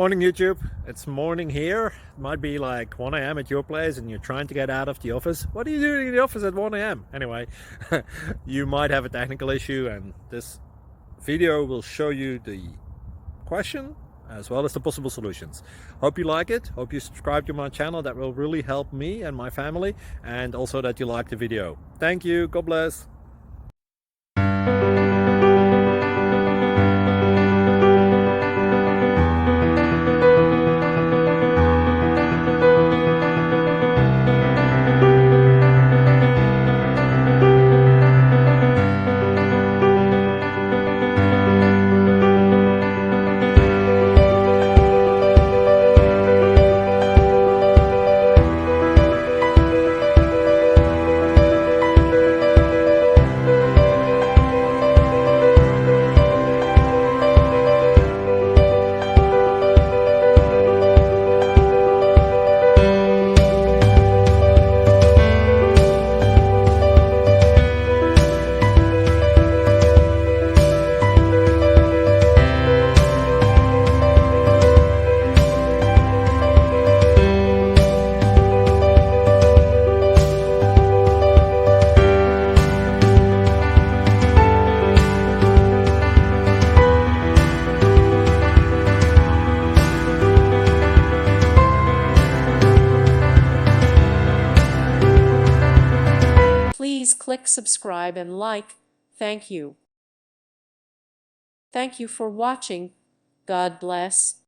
Morning YouTube, it's morning here. It might be like 1 a.m. at your place and you're trying to get out of the office. What are you doing in the office at 1 a.m.? Anyway, you might have a technical issue and this video will show you the question as well as the possible solutions. Hope you like it, hope you subscribe to my channel. That will really help me and my family, and also that you like the video. Thank you, God bless. Please click subscribe and like. Thank you. Thank you for watching. God bless.